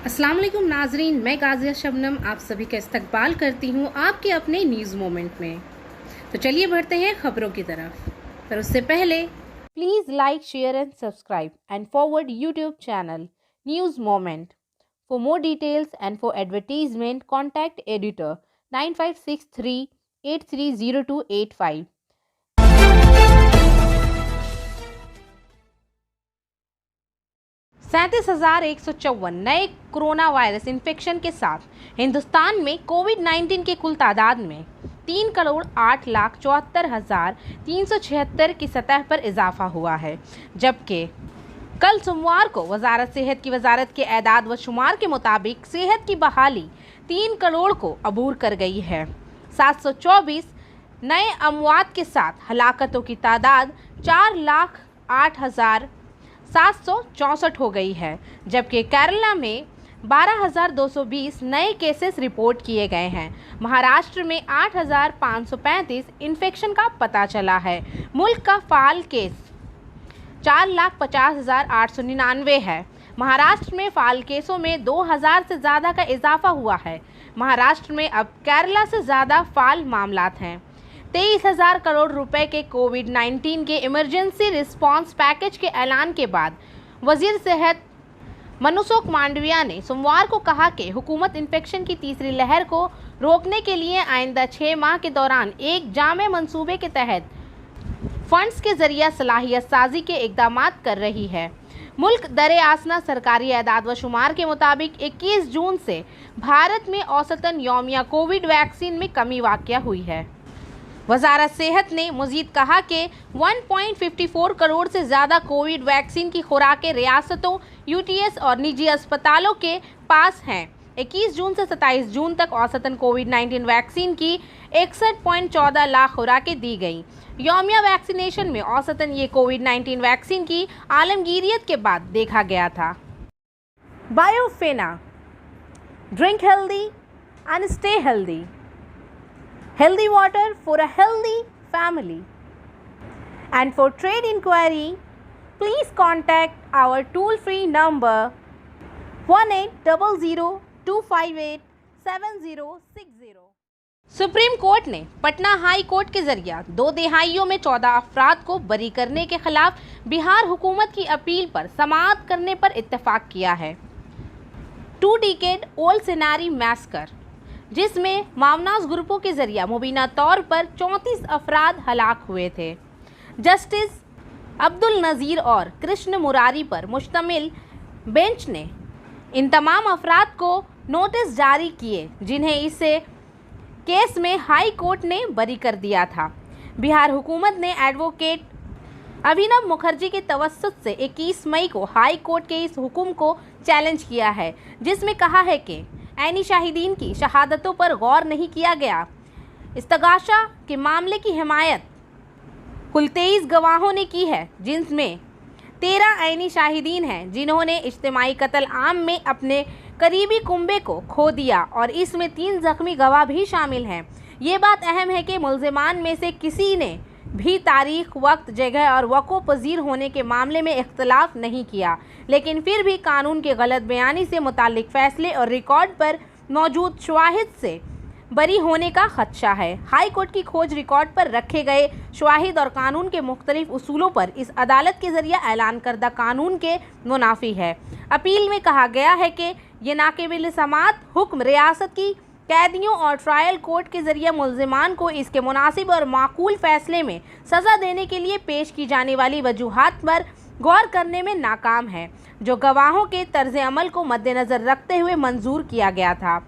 अस्सलाम वालेकुम नाजरीन, मैं गाजिया शबनम आप सभी का इस्तकबाल करती हूँ आपके अपने न्यूज़ मोमेंट में। तो चलिए बढ़ते हैं खबरों की तरफ, पर उससे पहले please like, share and subscribe and forward YouTube channel news moment. For more details and for advertisement contact editor 9563830285। 37,154 नए कोरोना वायरस इन्फेक्शन के साथ हिंदुस्तान में कोविड-19 के कुल तादाद में 3,08,74,376 की सतह पर इजाफा हुआ है, जबकि कल सोमवार को सेहत की वजारत के एदाद व शुमार के मुताबिक सेहत की बहाली 3 करोड़ को अबूर कर गई है। 724 नए अमवात के साथ हलाकतों की तादाद 4,08,764 हो गई है, जबकि केरला में 12,220 नए केसेस रिपोर्ट किए गए हैं। महाराष्ट्र में 8,535 इन्फेक्शन का पता चला है। मुल्क का फाल केस 4,50,899 है। महाराष्ट्र में फाल केसों में 2,000 से ज़्यादा का इजाफा हुआ है। महाराष्ट्र में अब केरला से ज़्यादा फाल मामलात हैं। 23,000 करोड़ रुपए के कोविड-19 के इमरजेंसी रिस्पांस पैकेज के ऐलान के बाद वजीर सेहत मनसुख मांडविया ने सोमवार को कहा कि हुकूमत इन्फेक्शन की तीसरी लहर को रोकने के लिए आइंदा 6 माह के दौरान एक जामे मंसूबे के तहत फंड्स के जरिए सलाहियत साजी के इकदामात कर रही है। मुल्क दरे आसना सरकारी एदाद व शुमार के मुताबिक 21 जून से भारत में औसतन यौमिया कोविड वैक्सीन में कमी वाक़या हुई है। वजारत सेहत ने मजीद कहा कि 1.54 करोड़ से ज़्यादा कोविड वैक्सीन की खुराकें रियासतों, यूटीएस और निजी अस्पतालों के पास हैं। 21 जून से 27 जून तक औसतन कोविड-19 वैक्सीन की 61.14 लाख खुराकें दी गईं। यौमिया वैक्सीनेशन में औसतन ये कोविड-19 वैक्सीन की आलमगीरियत के बाद देखा गया था। बायोफेना, drink healthy and stay healthy, healthy water for a healthy family. And for trade inquiry, please contact our toll-free number 1800-258-7060. Supreme court ने पटना हाई कोर्ट के जरिए 2 दिहाइयों में 14 अफराद को बरी करने के खिलाफ बिहार हुकूमत की अपील पर समाअत करने पर इत्तेफाक किया है। 2 decade old Sinari मैस्कर, जिसमें मावनाज ग्रुपों के जरिए मुबीना तौर पर 34 अफराद हलाक हुए थे। जस्टिस अब्दुल नज़ीर और कृष्ण मुरारी पर मुश्तमिल बेंच ने इन तमाम अफराद को नोटिस जारी किए, जिन्हें इसे केस में हाई कोर्ट ने बरी कर दिया था। बिहार हुकूमत ने एडवोकेट अभिनव मुखर्जी के तवस्सुत से 21 मई को हाई कोर्ट के इस हुक्म को चैलेंज किया है, जिसमें कहा है कि ऐनी शाहिदीन की शहादतों पर गौर नहीं किया गया। इस्तगाशा के मामले की हिमायत कुल 23 गवाहों ने की है, जिनमें 13 ऐनी शाहिदीन हैं जिन्होंने इज्तिमाई कत्ल आम में अपने करीबी कुंबे को खो दिया, और इसमें 3 जख्मी गवाह भी शामिल हैं। ये बात अहम है कि मुल्ज़िमान में से किसी ने भी तारीख, वक्त, जगह और वक़्फ़ पज़ीर होने के मामले में इख्तलाफ नहीं किया, लेकिन फिर भी कानून के गलत बयानी से मुताल्लिक फ़ैसले और रिकॉर्ड पर मौजूद शवाहिद से बरी होने का खदशा है। हाई कोर्ट की खोज रिकॉर्ड पर रखे गए शवाहिद और कानून के मुख्तलिफ उसूलों पर इस अदालत के ज़रिए ऐलान करदा कानून के मुनाफी है। अपील में कहा गया है कि ये नाक़िबिल समाअत हुक्म रियासत की कैदियों और ट्रायल कोर्ट के जरिए मुल्ज़िमान को इसके मुनासिब और माकूल फ़ैसले में सज़ा देने के लिए पेश की जाने वाली वजूहात पर गौर करने में नाकाम है, जो गवाहों के तर्ज़ अमल को मद्देनज़र रखते हुए मंजूर किया गया था।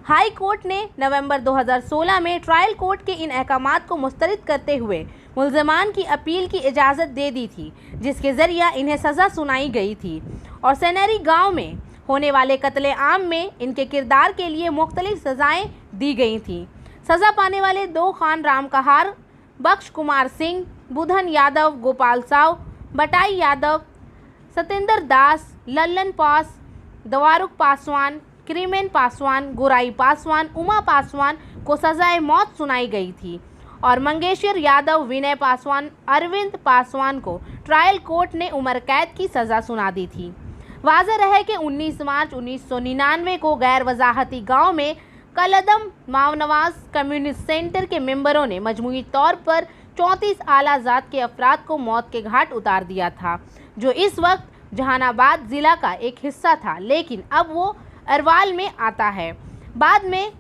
हाई कोर्ट ने नवंबर 2016 में ट्रायल कोर्ट के इन अहकामात को मुस्तरद करते हुए मुल्ज़िमान की अपील की इजाज़त दे दी थी, जिसके ज़रिए इन्हें सज़ा सुनाई गई थी, और सेनेरी गाँव में होने वाले कत्ले आम में इनके किरदार के लिए मुख्तलिफ सज़ाएँ दी गई थीं। सज़ा पाने वाले 2 खान राम कहार, बख्श कुमार सिंह, बुधन यादव, गोपाल साव, बटाई यादव, सतेंद्र दास, लल्लन पास, दवारुक पासवान, क्रिमेन पासवान, गुराई पासवान, उमा पासवान को सज़ाए मौत सुनाई गई थी, और मंगेशर यादव, विनय पासवान, अरविंद पासवान को ट्रायल कोर्ट ने उम्र कैद की सज़ा सुना दी थी। वाज़ेह रहे कि 19 मार्च 1999 को गैर वजाहती गांव में कलदम मावनवाज कम्युनिस्ट सेंटर के मेंबरों ने मजमूई तौर पर 34 आला ज़ात के अफराद को मौत के घाट उतार दिया था, जो इस वक्त जहानाबाद ज़िला का एक हिस्सा था, लेकिन अब वो अरवाल में आता है। बाद में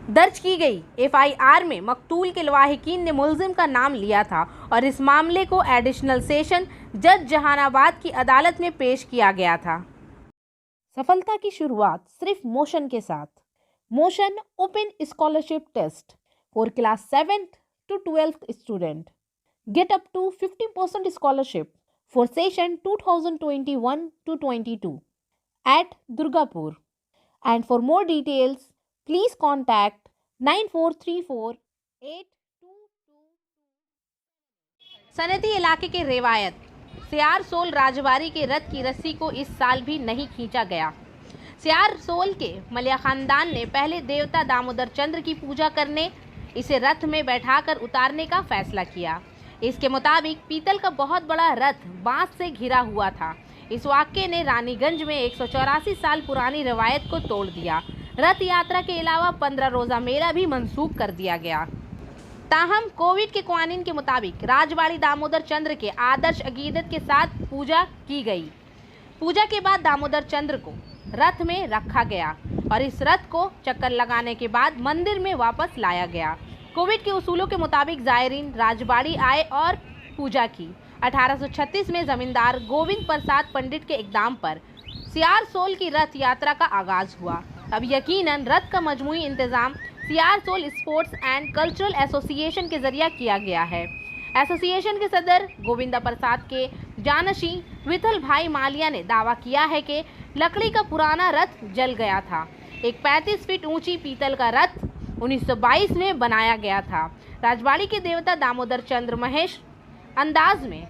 दर्ज की गई FIR में मकतूल के लवाहिकीन ने मुलजिम का नाम लिया था और इस मामले को एडिशनल सेशन जज जहानाबाद की अदालत में पेश किया गया था। सफलता की शुरुआत सिर्फ मोशन के साथ। Motion open scholarship test for class 7th to 12th student. Get up to 50% scholarship for session 2021 to 22 at Durgapur. And for more details, please contact 94348222। सनती इलाके के रेवायत सियार सोल राजवारी के रथ की रस्सी को इस साल भी नहीं खींचा गया। सियार सोल के मलिया खानदान ने पहले देवता दामोदर चंद्र की पूजा करने, इसे रथ में बैठाकर उतारने का फैसला किया। इसके मुताबिक पीतल का बहुत बड़ा रथ बांस से घिरा हुआ था। इस वाक़ये ने रानीगंज में 184 साल पुरानी रवायत को तोड़ दिया। रथ यात्रा के अलावा 15 रोज़ा मेला भी मनसूख कर दिया गया। ताहम कोविड के कानून के मुताबिक राजवाड़ी दामोदर चंद्र के आदर्श अकीदत के साथ पूजा की गई। पूजा के बाद दामोदर चंद्र को रथ में रखा गया और इस रथ को चक्कर लगाने के बाद मंदिर में वापस लाया गया। कोविड के उसूलों के मुताबिक ज़ायरीन राजवाड़ी आए और पूजा की। 1836 में जमींदार गोविंद प्रसाद पंडित के इक़दाम पर सियार सोल की रथ यात्रा का आगाज़ हुआ। अब यकीनन रथ का मजमूई इंतज़ाम सियार सोल स्पोर्ट्स एंड कल्चरल एसोसिएशन के ज़रिए किया गया है। एसोसिएशन के सदर गोविंदा प्रसाद के जानशी विठल भाई मालिया ने दावा किया है कि लकड़ी का पुराना रथ जल गया था। एक 35 फीट ऊंची पीतल का रथ 1922 में बनाया गया था। राजवाड़ी के देवता दामोदर चंद्र महेश अंदाज में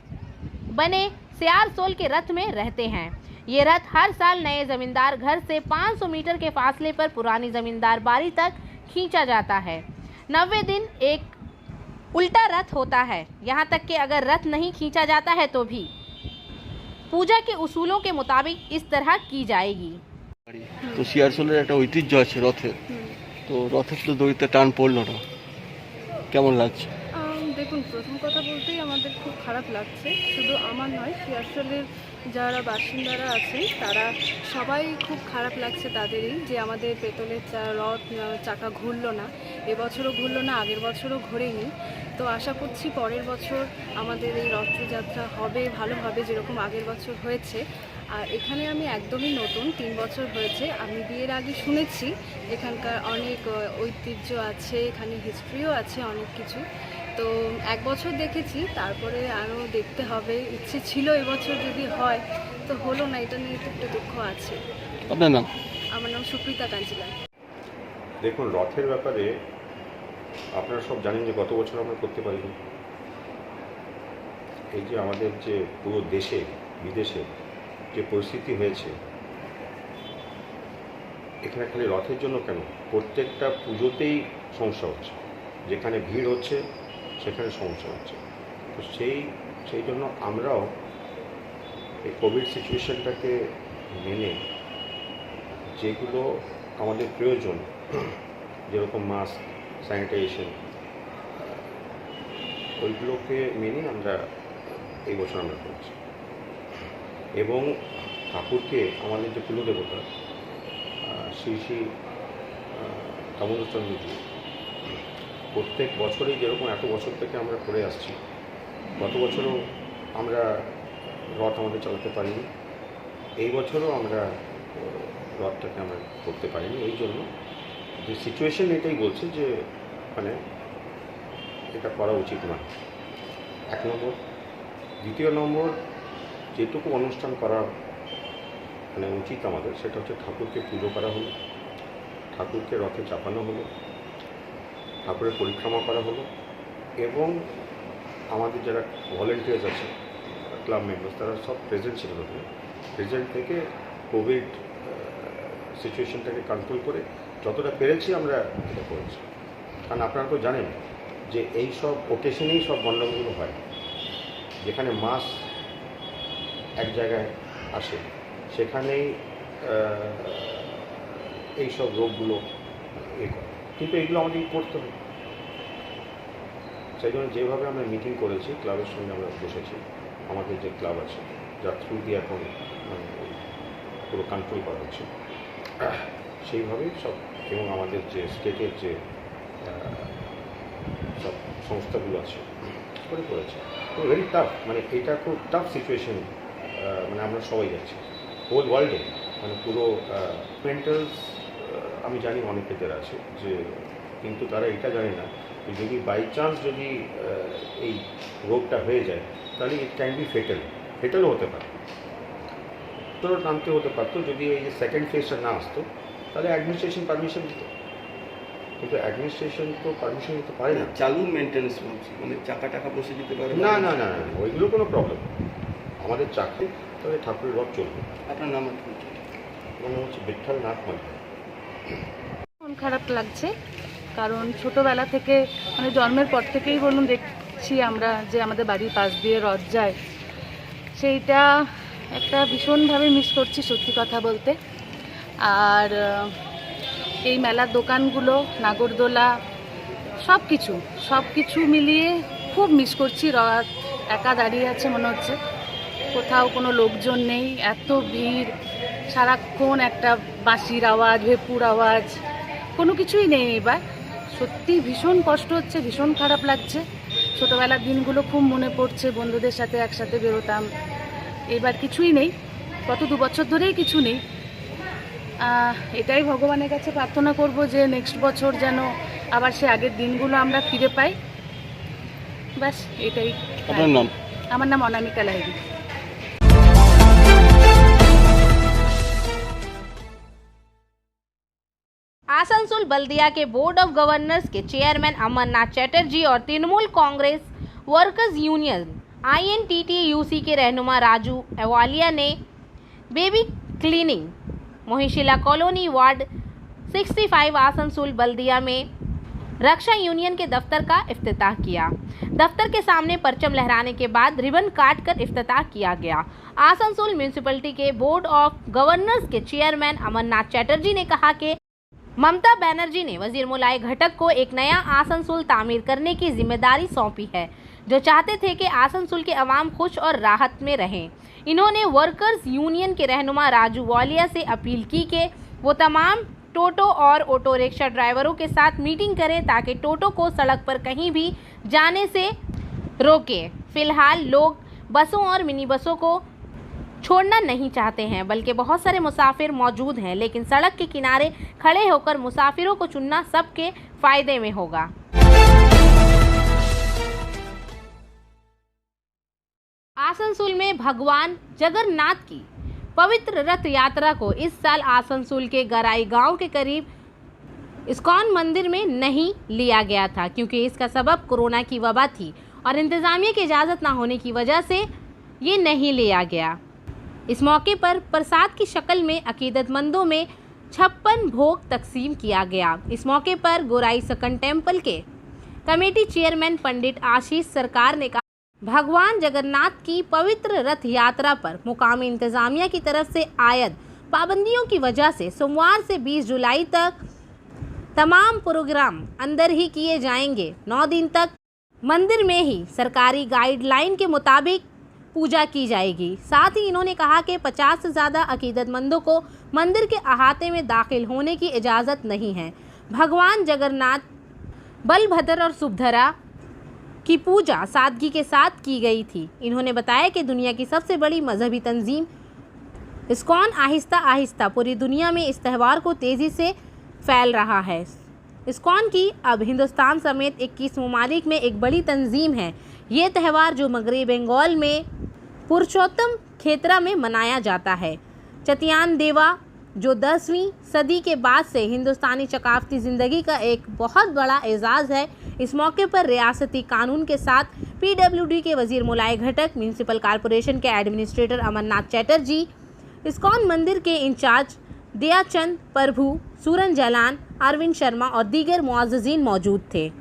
बने सियार सोल के रथ में रहते हैं। ये रथ हर साल नए जमींदार घर से 500 मीटर के फासले पर पुरानी जमींदार बारी तक खींचा जाता है। 90 दिन एक उल्टा रथ होता है। यहाँ तक कि अगर रथ नहीं खींचा जाता है तो भी पूजा के उसूलों के मुताबिक इस तरह की जाएगी। तो सियार सोलेर একটা ঐতিহ্য আছে রথের, তো রথের তো দড়িতে টান পড়লো না, কেমন লাগছে? দেখুন, প্রথম কথা বলতেই আমাদের খুব খারাপ লাগছে। শুধু আমার নয়, সিয়ারসোলের যারা বাসিন্দারা আছেন তারা সবাই খুব খারাপ লাগছে তাদেরই, যে আমাদের পেতলের রথ চাকা ঘুরলো না। এবছরও ঘুরলো না, আগের বছরও ঘোরেনি। তো আশা করছি পরের বছর আমাদের এই রথযাত্রা হবে ভালোভাবে, যেরকম আগের বছর হয়েছে। আর এখানে আমি একদমই নতুন, 3 বছর হয়েছে। আমি বিয়ের আগে শুনেছি এখানকার অনেক ঐতিহ্য আছে, এখানে হিস্ট্রিও আছে অনেক কিছু। তো 1 বছর দেখেছি, তারপরে আরও দেখতে হবে। ইচ্ছে ছিল এবছর যদি হয়, তো হলো না, এটা নিয়ে একটু দুঃখ আছে। আপনার নাম? আমার নাম সুপ্রিতা কাঞ্জিলাল। দেখুন, রথের ব্যাপারে আপনারা সব জানেন যে গত বছর আমরা করতে পারিনি। এই যে আমাদের যে পুরো দেশে বিদেশে যে পরিস্থিতি হয়েছে, এখানে খালি রথের জন্য কেন, প্রত্যেকটা পুজোতেই সমস্যা হচ্ছে। যেখানে ভিড় হচ্ছে সেখানে সমস্যা হচ্ছে। তো সেই জন্য আমরাও এই কোভিড সিচুয়েশনটাকে মেনে যেগুলো আমাদের প্রয়োজন, যেরকম মাস্ক, স্যানিটাইজেশন, ওইগুলোকে মেনে আমরা এই বছর আমরা করছি। এবং ঠাকুরকে আমাদের যে কুলদেবতা শ্রী শ্রী দামোদর চন্দ্রজি প্রত্যেক বছরেই যেরকম এত বছর থেকে আমরা করে আসছি, গত বছরও আমরা রথ আমাদের চালাতে পারিনি, এই বছরও আমরা রথটাকে আমরা করতে পারিনি। এই জন্য যে সিচুয়েশন এটাই বলছে যে মানে এটা করা উচিত নয়, 1 নম্বর। দ্বিতীয় নম্বর, যেটুকু অনুষ্ঠান করা মানে উচিত আমাদের, সেটা হচ্ছে ঠাকুরকে পুজো করা হলো, ঠাকুরকে রথে চাপানো হলো, ঠাকুরের পরিক্রমা করা হলো, এবং আমাদের যারা ভলেন্টিয়ার্স আছে, ক্লাব মেম্বার্স, তারা সব প্রেজেন্ট ছিল। প্রেজেন্ট থেকে কোভিড সিচুয়েশনটাকে কন্ট্রোল করে যতটা পেরেছি আমরা এটা করেছি। কারণ আপনারা তো জানেন যে এই সব ওকেশনেই সব গণ্ডগোলগুলো হয়। যেখানে মাস এক জায়গায় আসে সেখানেই এইসব রোগগুলো করে, কিন্তু এইগুলো আমাদেরকে করতে হবে। সেই জন্য যেভাবে আমরা মিটিং করেছি, ক্লাবের সঙ্গে আমরা বসেছি, আমাদের যে ক্লাব আছে যার থ্রু দিয়ে এখন মানে পুরো কন্ট্রোল করা হচ্ছে, সেইভাবেই সব, এবং আমাদের যে স্টেটের যে সব সংস্থাগুলো আছে করেছে। তো ভেরি টাফ, মানে এটা খুব টাফ সিচুয়েশন, মানে আমরা সবাই যাচ্ছি হোল ওয়ার্ল্ডে, মানে পুরো মেন্টালস। আমি জানি অনেকেদের আছে যে, কিন্তু তারা এটা জানে না যে যদি বাই চান্স যদি এই রোগটা হয়ে যায় তাহলে ইট ক্যান বি ফেটালও হতে পারে, তোরা টানতে হতে পারতো। যদি এই যে সেকেন্ড ফেজটা না আসতো তাহলে অ্যাডমিনিস্ট্রেশন পারমিশন দিত, কিন্তু অ্যাডমিনিস্ট্রেশন তো পারমিশন দিতে পারে না। চালুর মেনটেন্স মানে চাকা টাকা বসে দিতে পারে না না না না, ওইগুলো কোনো প্রবলেম। আমাদের চাকরি তবে ঠাকুরের রথ চলবে। আপনার নাম মনে হচ্ছে বিঠ্ঠল নাথ মাঝি। মন খারাপ লাগছে, কারণ ছোটোবেলা থেকে মানে জন্মের পর থেকেই বলুন দেখছি আমরা যে আমাদের বাড়ির পাশ দিয়ে রথ যায়, সেইটা একটা ভীষণভাবে মিস করছি সত্যি কথা বলতে। আর এই মেলার দোকানগুলো, নাগরদোলা, সব কিছু মিলিয়ে খুব মিস করছি। রথ একা দাঁড়িয়ে আছে মনে হচ্ছে, কোথাও কোনো লোকজন নেই, এত ভিড়, সারাক্ষণ একটা বাঁশির আওয়াজ, ভেপুর আওয়াজ, কোনো কিছুই নেই। এবার সত্যি ভীষণ কষ্ট হচ্ছে, ভীষণ খারাপ লাগছে। ছোটোবেলার দিনগুলো খুব মনে পড়ছে, বন্ধুদের সাথে একসাথে বেরোতাম। এবার কিছুই নেই, গত 2 বছর ধরেই কিছু নেই। এটাই ভগবানের কাছে প্রার্থনা করব যে নেক্সট বছর যেন আবার সে আগের দিনগুলো আমরা ফিরে পাই। ব্যাস এটাই। আপনার নাম? আমার নাম অনামিকা লাহিড়ী। आसनसोल बल्दिया के बोर्ड ऑफ गवर्नर्स के चेयरमैन अमरनाथ चटर्जी और Trinamool Congress workers union INTTUC के रहनुमा राजू अवालिया ने baby cleaning Mohishila colony ward 65 Asansol बल्दिया में रक्षा यूनियन के दफ्तर का इफ्तिताह किया। दफ्तर के सामने परचम लहराने के बाद रिबन काटकर इफ्तिताह किया गया। आसनसोल म्यूनिसिपैलिटी के बोर्ड ऑफ गवर्नर्स के चेयरमैन अमरनाथ चटर्जी ने कहा कि ममता बनर्जी ने वजीर मुलाय घटक को एक नया आसनसोल तामीर करने की जिम्मेदारी सौंपी है, जो चाहते थे कि आसनसोल के अवाम खुश और राहत में रहें। इन्होंने वर्कर्स यूनियन के रहनुमा राजू वालिया से अपील की कि वो तमाम टोटो और ऑटो रिक्शा ड्राइवरों के साथ मीटिंग करें ताकि टोटो को सड़क पर कहीं भी जाने से रोके। फिलहाल लोग बसों और मिनी बसों को छोड़ना नहीं चाहते हैं, बल्कि बहुत सारे मुसाफिर मौजूद हैं, लेकिन सड़क के किनारे खड़े होकर मुसाफिरों को चुनना सबके फायदे में होगा। आसनसोल में भगवान जगन्नाथ की पवित्र रथ यात्रा को इस साल आसनसोल के गराई गांव के करीब इस्कॉन मंदिर में नहीं लिया गया था, क्योंकि इसका सबब कोरोना की वबा थी और इंतजामिया की इजाज़त ना होने की वजह से ये नहीं लिया गया। इस मौके पर प्रसाद की शक्ल में अकीदतमंदों में 56 भोग तकसीम किया गया। इस मौके पर गोराई सकन टेम्पल के कमेटी चेयरमैन पंडित आशीष सरकार ने कहा, भगवान जगन्नाथ की पवित्र रथ यात्रा पर मुकामी इंतजामिया की तरफ से आयद पाबंदियों की वजह से सोमवार से 20 जुलाई तक तमाम प्रोग्राम अंदर ही किए जाएंगे। 9 दिन तक मंदिर में ही सरकारी गाइडलाइन के मुताबिक पूजा की जाएगी। साथ ही इन्होंने कहा कि 50 से ज़्यादा अकीदतमंदों को मंदिर के अहाते में दाखिल होने की इजाज़त नहीं है। भगवान जगन्नाथ, बलभद्र और सुभद्रा की पूजा सादगी के साथ की गई थी। इन्होंने बताया कि दुनिया की सबसे बड़ी मजहबी तंजीम इस्कॉन आहिस्ता आहिस्ता पूरी दुनिया में इस त्यौहार को तेज़ी से फैल रहा है। इस्कॉन की अब हिंदुस्तान समेत 21 ममालिक में एक बड़ी तंजीम है। ये त्यौहार जो मगरबी बंगाल में पुरुषोत्तम खेतरा में मनाया जाता है। चतियान देवा, जो 10वीं सदी के बाद से हिंदुस्तानी सकाफती ज़िंदगी का एक बहुत बड़ा एजाज़ है। इस मौके पर रियासती कानून के साथ PWD के वजीर मुलाय घटक, म्यूनसिपल कॉरपोरेशन के एडमिनिस्ट्रेटर अमरनाथ चटर्जी, इस्कॉन मंदिर के इंचार्ज दयाचंद प्रभु, सूरन जलान, अरविंद शर्मा और दीगर मुअज़्ज़िज़ीन मौजूद थे।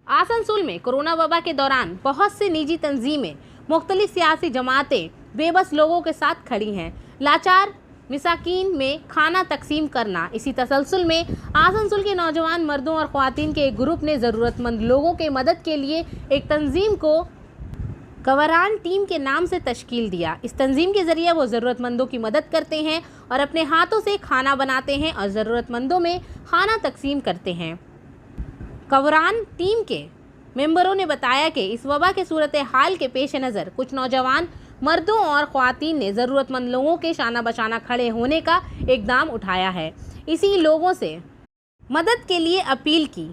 आसनसोल आसनसोल में कोरोना वबा के दौरान बहुत सी निजी तंजीमें, मुख्तलिफ सियासी जमातें बेबस लोगों के साथ खड़ी हैं। लाचार मिसाकीन में खाना तकसीम करना। इसी तसलसल में आसनसोल के नौजवान मर्दों और ख्वातीन के एक ग्रुप ने ज़रूरतमंद लोगों के मदद के लिए एक तंजीम को कवरान टीम के नाम से तश्कील दिया। इस तंजीम के ज़रिए वो ज़रूरतमंदों की मदद करते हैं और अपने हाथों से खाना बनाते हैं और ज़रूरतमंदों में खाना तकसीम करते हैं। कवरान टीम के मेंबरों ने बताया कि इस वबा के सूरत हाल के पेश नज़र कुछ नौजवान मर्दों और ख्वातीन ने ज़रूरतमंद लोगों के शाना बशाना खड़े होने का इक़दाम उठाया है। इसी लोगों से मदद के लिए अपील की।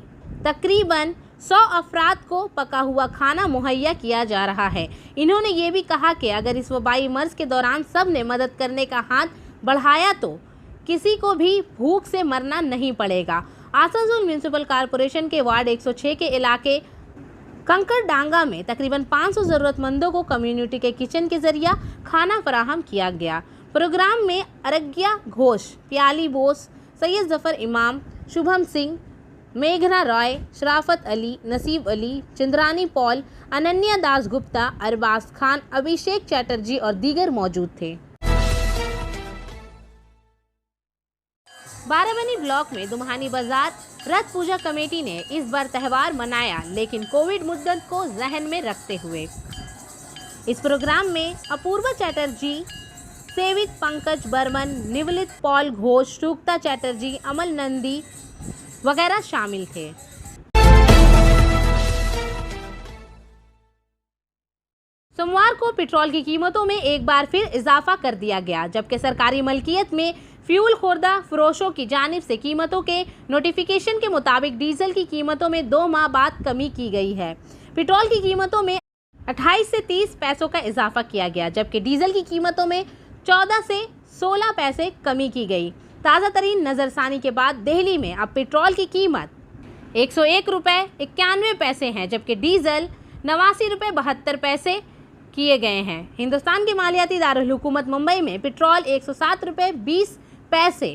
तकरीबन 100 अफराद को पका हुआ खाना मुहैया किया जा रहा है। इन्होंने ये भी कहा कि अगर इस वबाई मर्ज के दौरान सब ने मदद करने का हाथ बढ़ाया तो किसी को भी भूख से मरना नहीं पड़ेगा। आसनसोल म्यूनिसिपल कॉरपोरेशन के वार्ड 106 के इलाके कंकरडांगा में तकरीबन 500 ज़रूरतमंदों को कम्युनिटी के किचन के जरिए खाना फराहम किया गया। प्रोग्राम में अरग्या घोष, प्याली बोस, सैयद जफ़र इमाम, शुभम सिंह, मेघना रॉय, शराफत अली, नसीब अली, चंद्रानी पॉल, अनन्या दास गुप्ता, अरबाज खान, अभिषेक चैटर्जी और दीगर मौजूद थे। बाराबनी ब्लॉक में दुम्हानी बाजार रथ पूजा कमेटी ने इस बार त्यौहार मनाया, लेकिन कोविड मुद्दत को जहन में रखते हुए। इस प्रोग्राम में अपूर्वा चैटर्जी, सेवित पंकज बर्मन, निवलित पॉल घोष, शुक्ता चैटर्जी, अमल नंदी वगैरह शामिल थे। सोमवार को पेट्रोल की कीमतों में एक बार फिर इजाफा कर दिया गया, जबकि सरकारी मलकियत में फ्यूल खुर्दा फरोशों की जानिब से कीमतों के नोटिफिकेशन के मुताबिक डीजल की कीमतों में 2 माह बाद कमी की गई है। पेट्रोल की कीमतों में 28 से 30 पैसों का इजाफा किया गया, जबकि डीजल की कीमतों में 14 से 16 पैसे कमी की गई। ताज़ा तरीन नज़रसानी के बाद दिल्ली में अब पेट्रोल की कीमत 101 रुपये 91 पैसे हैं, जबकि डीजल 89 रुपये 72 पैसे किए गए हैं। हिंदुस्तान के मालियाती दारुल हुकूमत मुंबई में पेट्रोल 107 रुपये 20 पैसे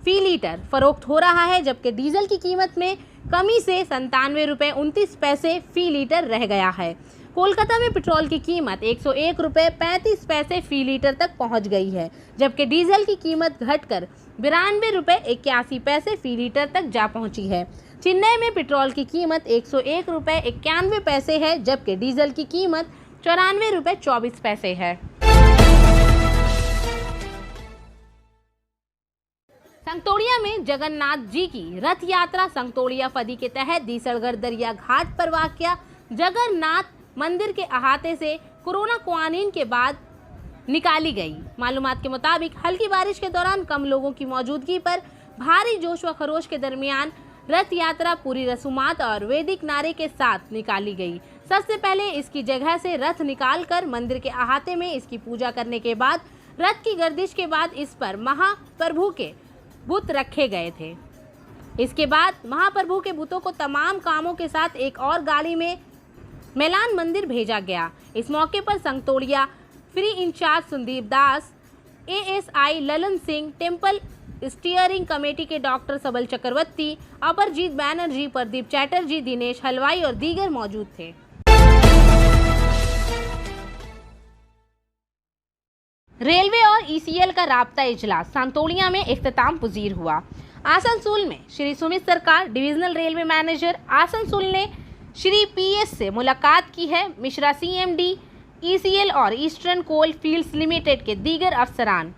फी लीटर फरोख्त हो रहा है, जबकि डीजल की कीमत में कमी से 97 रुपये 29 पैसे फी लीटर रह गया है। कोलकाता में पेट्रोल की कीमत 101 रुपये 35 पैसे फी लीटर तक पहुंच गई है, जबकि डीजल की कीमत घटकर 92 रुपये 81 पैसे फी लीटर तक जा पहुंची है। चेन्नई में पेट्रोल की कीमत 101 रुपये 91 पैसे है, जबकि डीजल की कीमत 94 रुपये 24 पैसे है। संगतोड़िया में जगन्नाथ जी की रथ यात्रा संगतोड़िया फदी के तहत दीसड़गढ़ दरिया घाट पर वाक़या जगन्नाथ मंदिर के अहाते से कोरोना क्वारंटीन के बाद निकाली गई। मालूमात के मुताबिक हल्की बारिश के दौरान कम लोगों की मौजूदगी पर भारी जोश व खरोश के दरमियान रथ यात्रा पूरी रसूमात और वैदिक नारे के साथ निकाली गई। सबसे पहले इसकी जगह से रथ निकालकर मंदिर के अहाते में इसकी पूजा करने के बाद रथ की गर्दिश के बाद इस पर महाप्रभु के बुत रखे गए थे। इसके बाद महाप्रभु के बुतों को तमाम कामों के साथ एक और गाड़ी में मैलान मंदिर भेजा गया। इस मौके पर संगतोड़िया फ्री incharge Sandeep Das, ASI Lalan Singh, temple steering committee के डॉक्टर सबल चक्रवर्ती, अपरजीत बैनर्जी, प्रदीप चैटर्जी, दिनेश हलवाई और दीगर मौजूद थे। रेलवे और ईसीएल का राब्ता इजलास सांतोड़िया में इख्तिताम पजीर हुआ। आसनसोल में श्री सुमित सरकार, डिविजनल रेलवे मैनेजर आसनसोल ने श्री पीएस से मुलाकात की है। मिश्रा सीएमडी, ईसीएल और ईस्टर्न कोल फील्ड्स लिमिटेड के दीगर अफसरान।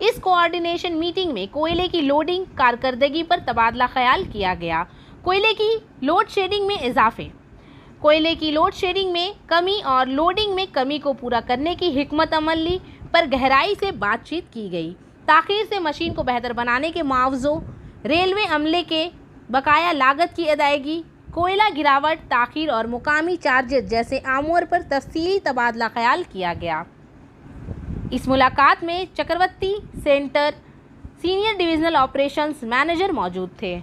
इस कोऑर्डिनेशन मीटिंग में कोयले की लोडिंग कारकर्दगी पर तबादला ख्याल किया गया। कोयले की लोड शेडिंग में इजाफे, कोयले की लोड शेडिंग में कमी और लोडिंग में कमी को पूरा करने की हिकमत अमली पर गहराई से बातचीत की गई। ताखीर से मशीन को बेहतर बनाने के मुआवजों, रेलवे अमले के बकाया लागत की अदायगी, कोयला गिरावट, ताखीर और मुकामी चार्जेस जैसे अमूर पर तफसीली तबादला ख्याल किया गया। इस मुलाकात में Chakraborty centre senior divisional operations manager मौजूद थे।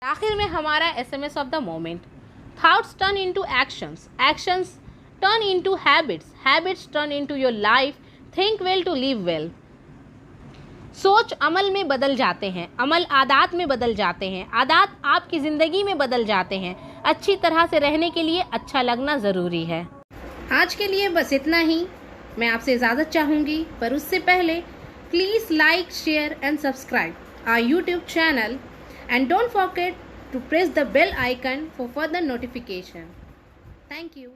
आखिर में हमारा SMS of the moment, thoughts turn into actions, actions turn into habits, habits turn into your life, think well to live well. सोच अमल में बदल जाते हैं, अमल आदात में बदल जाते हैं, आदात आपकी ज़िंदगी में बदल जाते हैं। अच्छी तरह से रहने के लिए अच्छा लगना ज़रूरी है। आज के लिए बस इतना ही। मैं आपसे इजाज़त चाहूँगी, पर उससे पहले please like, share and subscribe our YouTube channel and don't forget to press the bell icon for further notification. Thank you.